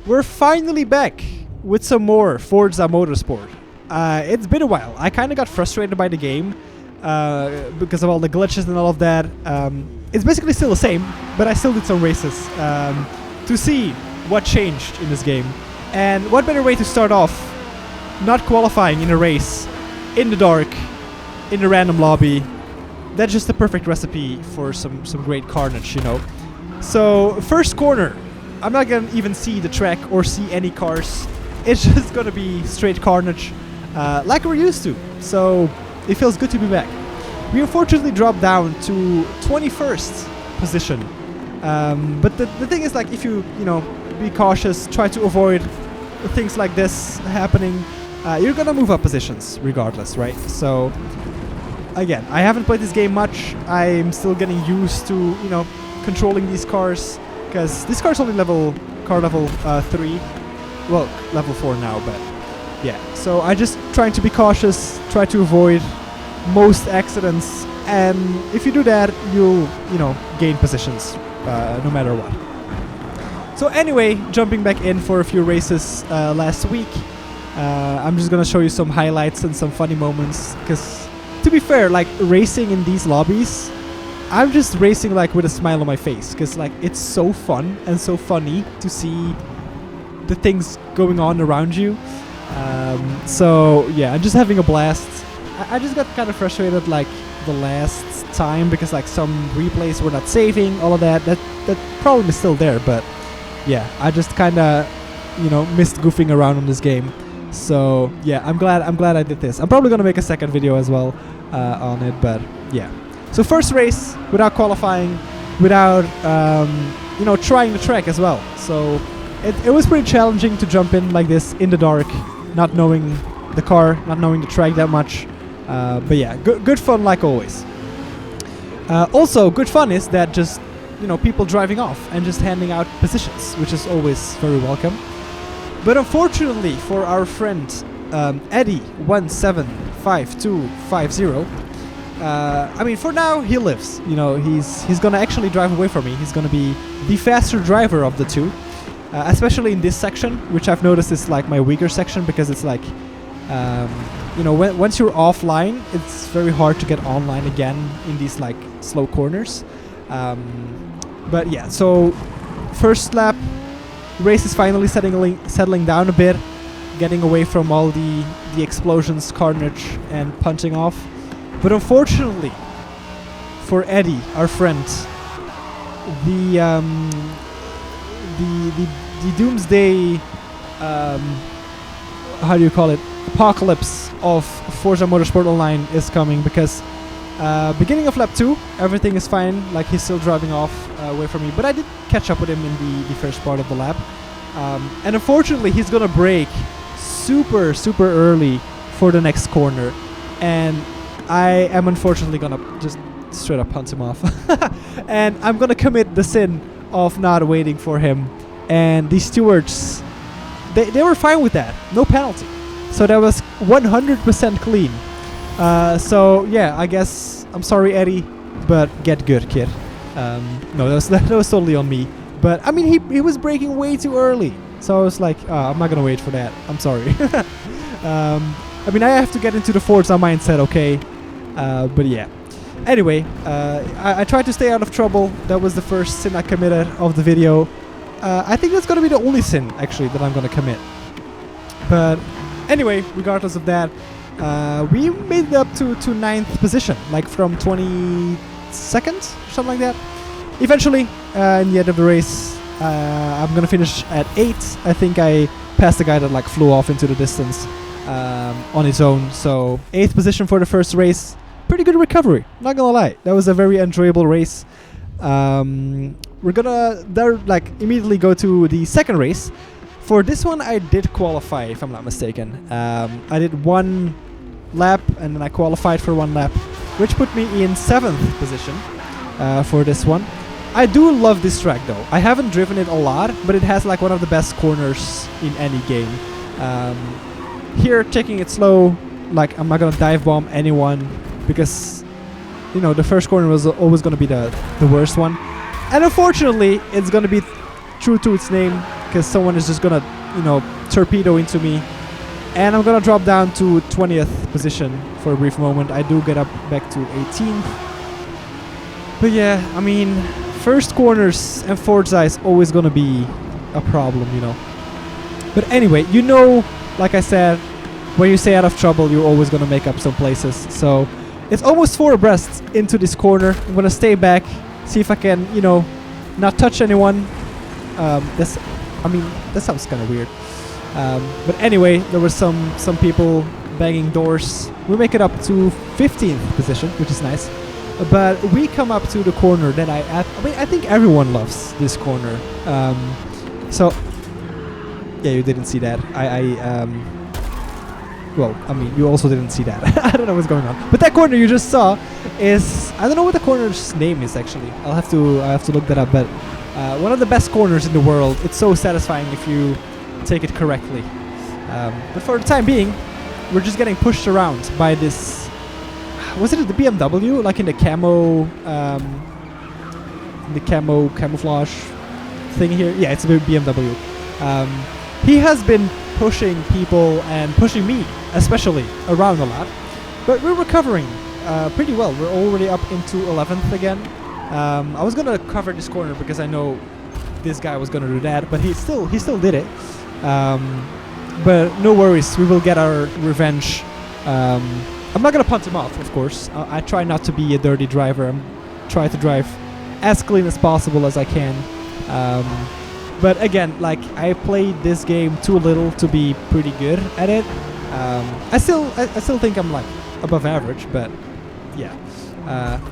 We're finally back with some more Forza Motorsport. It's been a while. I kind of got frustrated by the game because of all the glitches and all of that. It's basically still the same, but I still did some races to see what changed in this game. And what better way to start off not qualifying in a race, in the dark, in a random lobby. That's just the perfect recipe for some great carnage, you know. So, first corner. I'm not gonna even see the track or see any cars. It's just gonna be straight carnage, like we're used to. So it feels good to be back. We unfortunately dropped down to 21st position. But the thing is, like, if you be cautious, try to avoid things like this happening, you're gonna move up positions regardless, right? So again, I haven't played this game much. I'm still getting used to controlling these cars. Because this car's only level 3, well, level 4 now, but yeah. So I just trying to be cautious, try to avoid most accidents, and if you do that, you'll gain positions no matter what. So anyway, jumping back in for a few races last week, I'm just gonna show you some highlights and some funny moments. Because to be fair, like racing in these lobbies, I'm just racing like with a smile on my face, because like it's so fun and so funny to see the things going on around you. So yeah, I'm just having a blast. I just got kind of frustrated like the last time because like some replays were not saving, all of that. That problem is still there, but yeah, I just kind of missed goofing around on this game. So yeah, I'm glad I did this. I'm probably gonna make a second video as well on it, but yeah. So first race without qualifying, without trying the track as well. So it was pretty challenging to jump in like this in the dark, not knowing the car, not knowing the track that much. But yeah, good fun like always. Also, good fun is that just people driving off and just handing out positions, which is always very welcome. But unfortunately for our friend Eddie 175250. I mean, for now he lives. He's gonna actually drive away from me. He's gonna be the faster driver of the two, especially in this section, which I've noticed is like my weaker section because it's like, once you're offline, it's very hard to get online again in these like slow corners. But yeah, so first lap, race is finally settling down a bit, getting away from all the explosions, carnage, and punching off. But unfortunately, for Eddie, our friend, the doomsday, how do you call it, apocalypse of Forza Motorsport Online is coming, because beginning of lap 2, everything is fine, like he's still driving off away from me, but I did catch up with him in the first part of the lap. And unfortunately, he's gonna brake super early for the next corner, and I am unfortunately gonna just straight up punt him off. And I'm gonna commit the sin of not waiting for him. And the stewards, they were fine with that. No penalty. So that was 100% clean. So yeah, I guess I'm sorry, Eddie, but get good, kid. No, that was totally on me. But I mean, he was braking way too early. So I was like, I'm not gonna wait for that. I'm sorry. I mean, I have to get into the Forza mindset, okay? But yeah. Anyway, I tried to stay out of trouble. That was the first sin I committed of the video. I think that's gonna be the only sin, actually, that I'm gonna commit. But anyway, regardless of that, we made it up to 9th position, like from 22nd, or something like that. Eventually, in the end of the race, I'm gonna finish at 8. I think I passed the guy that like flew off into the distance on his own. So 8th position for the first race. Pretty good recovery, not gonna lie. That was a very enjoyable race. We're gonna immediately go to the second race. For this one, I did qualify, if I'm not mistaken. I did 1 lap and then I qualified for 1 lap, which put me in 7th position for this one. I do love this track though. I haven't driven it a lot, but it has like one of the best corners in any game. Here, taking it slow, like I'm not gonna dive bomb anyone, because the first corner was always gonna be the worst one. And unfortunately, it's gonna be true to its name. because someone is just gonna, torpedo into me. And I'm gonna drop down to 20th position for a brief moment. I do get up back to 18th. But yeah, I mean, first corners and Forza is always gonna be a problem, But anyway, like I said, when you stay out of trouble, you're always gonna make up some places. So it's almost 4 abreast into this corner. I'm gonna stay back, see if I can, not touch anyone. That sounds kind of weird. But anyway, there were some people banging doors. We make it up to 15th position, which is nice. But we come up to the corner that I think everyone loves this corner. So yeah, you didn't see that. You also didn't see that. I don't know what's going on. But that corner you just saw is, I don't know what the corner's name is actually. I have to look that up. But one of the best corners in the world. It's so satisfying if you take it correctly. But for the time being, we're just getting pushed around by this. Was it the BMW? Like in the camouflage thing here? Yeah, it's a BMW. He has been pushing people and pushing me, especially, around a lot. But we're recovering pretty well. We're already up into 11th again. I was gonna cover this corner because I know this guy was gonna do that, but he still did it. But no worries, we will get our revenge. I'm not gonna punt him off, of course. I try not to be a dirty driver. I'm try to drive as clean as possible as I can. But again, like, I played this game too little to be pretty good at it. I still think I'm like above average, but yeah.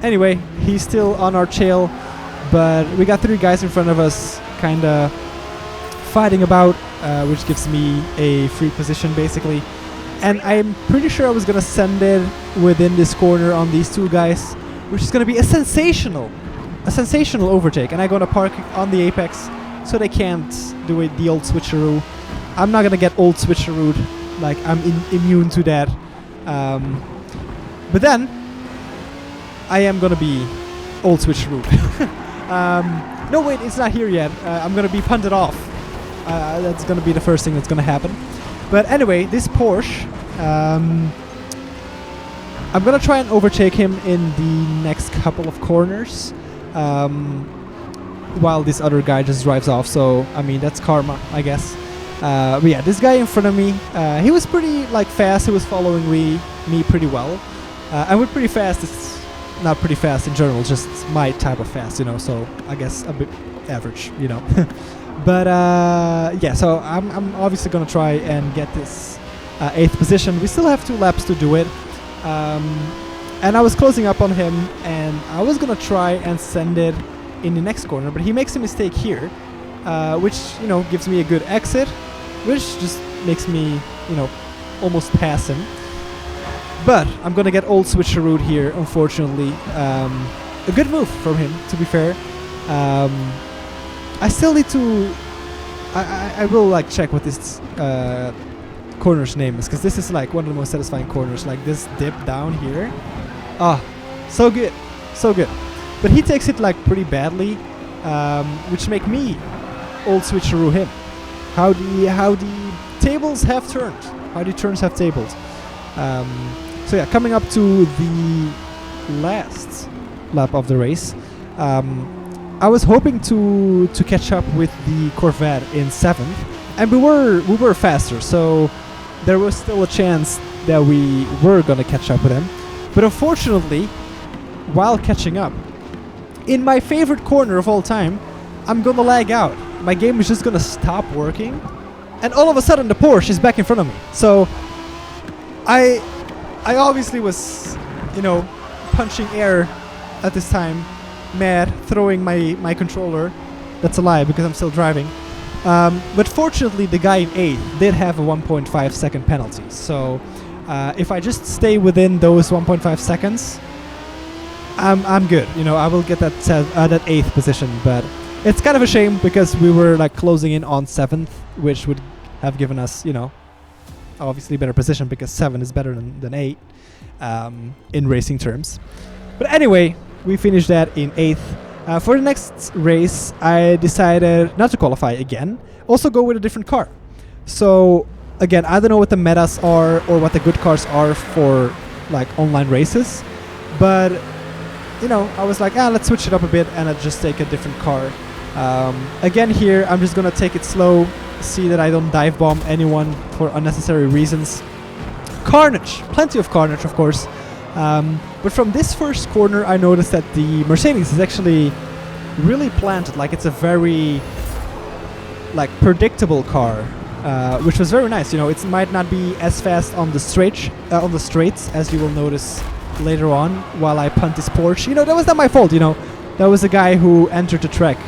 Anyway, he's still on our tail, but we got 3 guys in front of us, kinda fighting about, which gives me a free position basically. And I'm pretty sure I was gonna send it within this corner on these 2 guys, which is gonna be a sensational overtake. And I'm gonna park on the apex so they can't do the old switcheroo. I'm not gonna get old switcherooed, like I'm immune to that. But then I am gonna be old switcherooed. No wait, it's not here yet. I'm gonna be punted off. That's gonna be the first thing that's gonna happen. But anyway, this Porsche, I'm gonna try and overtake him in the next couple of corners, while this other guy just drives off. So I mean, that's karma, I guess. But yeah, this guy in front of me, he was pretty fast. He was following me pretty well. And with pretty fast, it's not pretty fast in general, just my type of fast, So I guess a bit average, But yeah, so I'm obviously gonna try and get this 8th position. We still have 2 laps to do it, and I was closing up on him, and I was gonna try and send it in the next corner, but he makes a mistake here, which gives me a good exit, which just makes me almost pass him. But I'm gonna get old switcherooed here, unfortunately. A good move from him, to be fair. I still need to. I will check what this corner's name is, because this is like one of the most satisfying corners. Like this dip down here. So good, so good. But he takes it pretty badly, which make me old switcheroo him. How the tables have turned. How the turns have tabled. So yeah, coming up to the last lap of the race. I was hoping to catch up with the Corvette in 7th, and we were faster, so there was still a chance that we were gonna catch up with him. But unfortunately, while catching up, in my favorite corner of all time, I'm gonna lag out. My game is just gonna stop working, and all of a sudden the Porsche is back in front of me. So I obviously was, punching air at this time. Mad, throwing my controller. That's a lie because I'm still driving. But fortunately, the guy in 8th did have a 1.5 second penalty. So if I just stay within those 1.5 seconds, I'm good. I will get that 8th position. But it's kind of a shame because we were closing in on 7th, which would have given us, obviously better position because 7 is better than 8 in racing terms. But anyway, we finished that in 8th. For the next race, I decided not to qualify again. also go with a different car. So again, I don't know what the metas are or what the good cars are for like online races, but you know, I was like, let's switch it up a bit and I'll just take a different car. Again here, I'm just gonna take it slow, see that I don't dive bomb anyone for unnecessary reasons. Carnage, plenty of carnage of course. But from this first corner I noticed that the Mercedes is actually really planted, like it's a very like predictable car, which was very nice. You know, it might not be as fast on the straights as you will notice later on while I punt this Porsche. You know, that was not my fault, you know. That was a guy who entered the track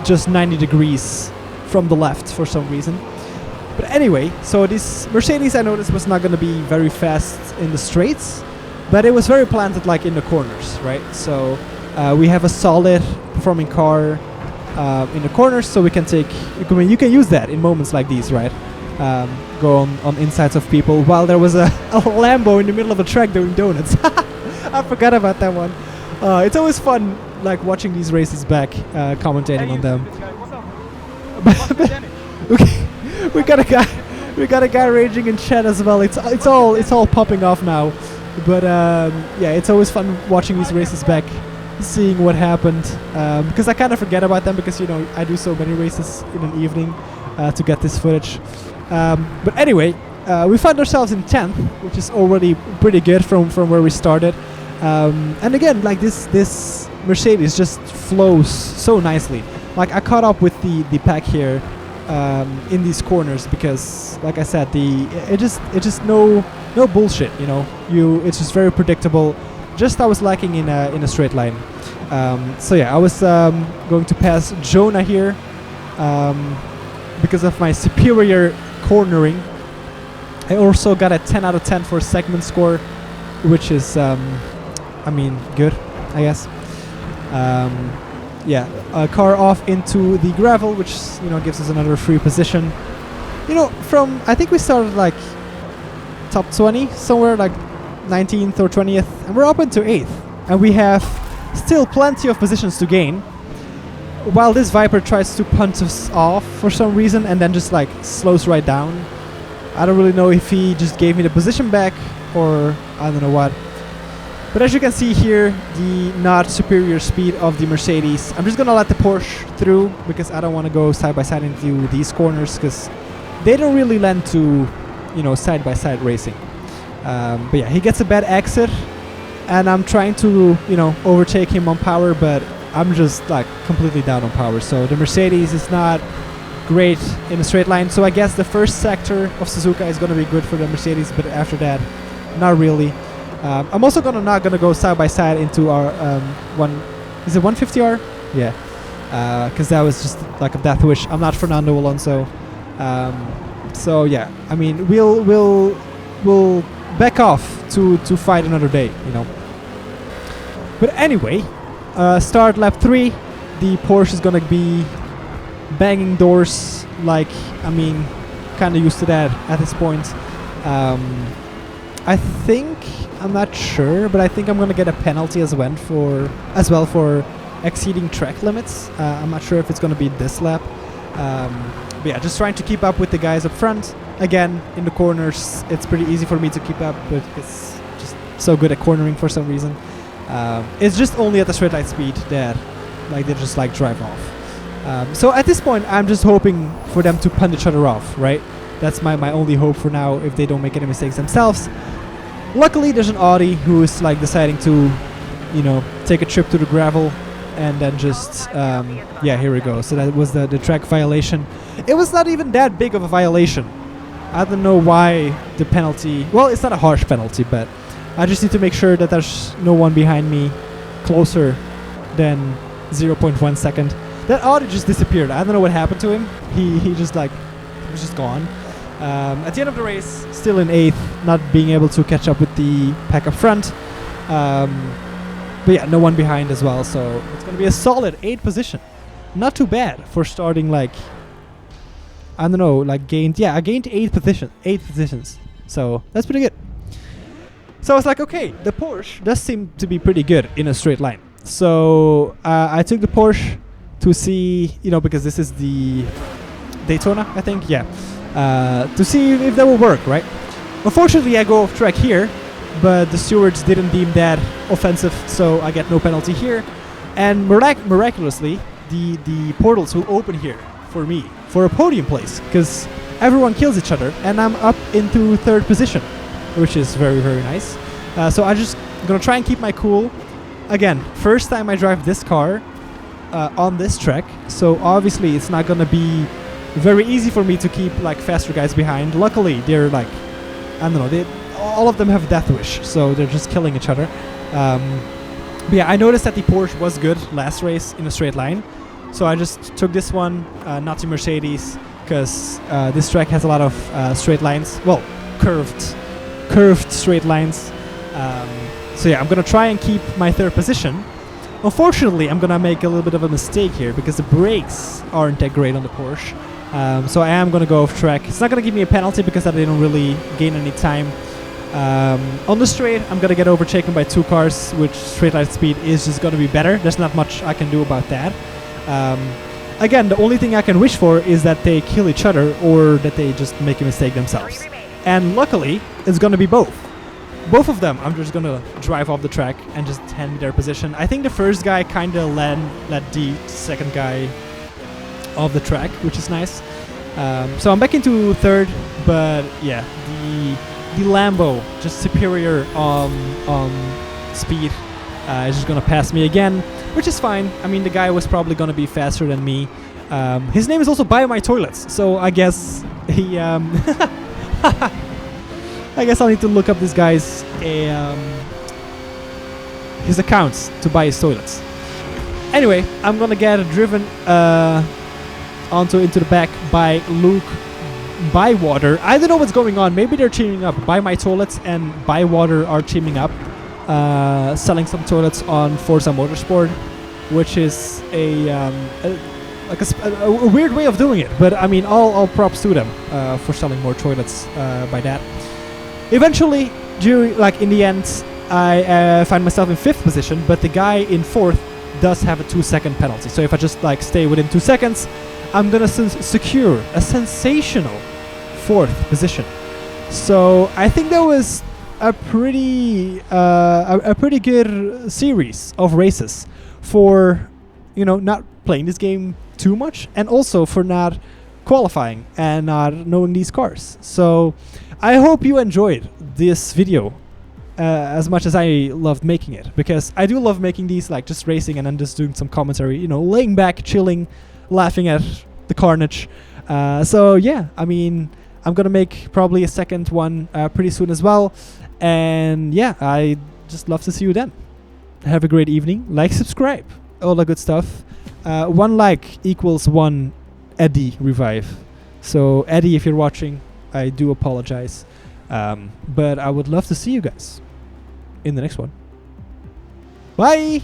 just 90 degrees from the left for some reason. But anyway, so this Mercedes I noticed was not going to be very fast in the straights, but it was very planted like in the corners, right? So we have a solid performing car in the corners, so we can take, you can use that in moments like these, right? Go on insides of people, while there was a Lambo in the middle of a track doing donuts. I forgot about that one. It's always fun like watching these races back, commentating on them. Okay. We got a guy raging in chat as well. It's all popping off now, but yeah, it's always fun watching these races back, seeing what happened, because I kind of forget about them because, you know, I do so many races in an evening to get this footage. But anyway, we find ourselves in 10th, which is already pretty good from where we started. And again, like this Mercedes just flows so nicely. Like I caught up with the pack here. In these corners because, like I said, it just no bullshit, you know. It's just very predictable. Just I was lacking in a straight line. So yeah, I was going to pass Jonah here because of my superior cornering. I also got a 10 out of 10 for segment score, which is, I mean, good, I guess. Yeah, a car off into the gravel, which, you know, gives us another free position. You know, from, I think we started like top 20, somewhere like 19th or 20th, and we're up into 8th. And we have still plenty of positions to gain, while this Viper tries to punt us off for some reason and then just like slows right down. I don't really know if he just gave me the position back or I don't know what. But as you can see here, the not superior speed of the Mercedes. I'm just gonna let the Porsche through because I don't want to go side by side into these corners because they don't really lend to, you know, side by side racing. But yeah, he gets a bad exit, and I'm trying to, you know, overtake him on power, but I'm just like completely down on power. So the Mercedes is not great in a straight line. So I guess the first sector of Suzuka is gonna be good for the Mercedes, but after that, not really. I'm also not gonna go side by side into our is it 150R? Yeah, because that was just like a death wish. I'm not Fernando Alonso, so yeah. I mean, we'll back off to fight another day, you know. But anyway, start lap 3. The Porsche is gonna be banging doors. Like, I mean, kind of used to that at this point. I think, I'm not sure, but I think I'm gonna get a penalty as well for exceeding track limits. I'm not sure if it's gonna be this lap. But yeah, just trying to keep up with the guys up front. Again, in the corners, it's pretty easy for me to keep up, but it's just so good at cornering for some reason. It's just only at the straight line speed that like they just like drive off. So at this point, I'm just hoping for them to punt each other off, right? That's my only hope for now, if they don't make any mistakes themselves. Luckily, there's an Audi who is like deciding to, you know, take a trip to the gravel and then just, yeah, here we go. So that was the track violation. It was not even that big of a violation. I don't know why the penalty, well, it's not a harsh penalty, but I just need to make sure that there's no one behind me closer than 0.1 second. That Audi just disappeared. I don't know what happened to him. He just like, he was just gone. At the end of the race, still in 8th, not being able to catch up with the pack up front. But yeah, no one behind as well, so it's going to be a solid 8th position. Not too bad for starting like, I don't know, like I gained 8 positions. So that's pretty good. So I was like, okay, the Porsche does seem to be pretty good in a straight line. So I took the Porsche to see, you know, because this is the Daytona, I think, yeah, to see if that will work, right? Unfortunately, I go off track here, but the stewards didn't deem that offensive, so I get no penalty here. And miraculously, the portals will open here for me for a podium place, because everyone kills each other, and I'm up into 3rd position, which is very, very nice. So I'm just gonna try and keep my cool. Again, first time I drive this car on this track, so obviously it's not gonna be very easy for me to keep like faster guys behind. Luckily, they're like, I don't know, all of them have death wish, so they're just killing each other. But yeah, I noticed that the Porsche was good last race in a straight line, so I just took this one, not the Mercedes, because this track has a lot of straight lines. Well, curved straight lines. So yeah, I'm gonna try and keep my 3rd position. Unfortunately, I'm gonna make a little bit of a mistake here because the brakes aren't that great on the Porsche. So I am gonna go off track. It's not gonna give me a penalty because I didn't really gain any time. On the straight, I'm gonna get overtaken by 2 cars, which straight line speed is just gonna be better. There's not much I can do about that. Again, the only thing I can wish for is that they kill each other or that they just make a mistake themselves. And luckily, it's gonna be both. Both of them, I'm just gonna drive off the track and just hand me their position. I think the first guy kinda led the second guy off the track, which is nice. So I'm back into 3rd, but yeah, the Lambo, just superior on speed, is just gonna pass me again, which is fine. I mean, the guy was probably gonna be faster than me. His name is also Buy My Toilets, so I guess he I guess I'll need to look up this guy's his accounts to buy his toilets. Anyway, I'm gonna get driven into the back by Luke Bywater. I don't know what's going on. Maybe they're teaming up. Buy My Toilets and Bywater are teaming up, selling some toilets on Forza Motorsport, which is a weird way of doing it. But I mean, all props to them for selling more toilets by that. Eventually, in the end, I find myself in 5th position, but the guy in 4th does have a 2-second penalty. So if I just stay within 2 seconds, I'm gonna secure a sensational 4th position. So I think that was a pretty good series of races for, you know, not playing this game too much, and also for not qualifying and not knowing these cars. So I hope you enjoyed this video as much as I loved making it, because I do love making these, like just racing and then just doing some commentary, you know, laying back, chilling, laughing at the carnage. So yeah, I mean, I'm gonna make probably a second one pretty soon as well. And yeah, I just love to see you then. Have a great evening. Like, subscribe, all the good stuff. 1 like equals 1 Eddie revive. So Eddie, if you're watching, I do apologize. But I would love to see you guys in the next one. Bye!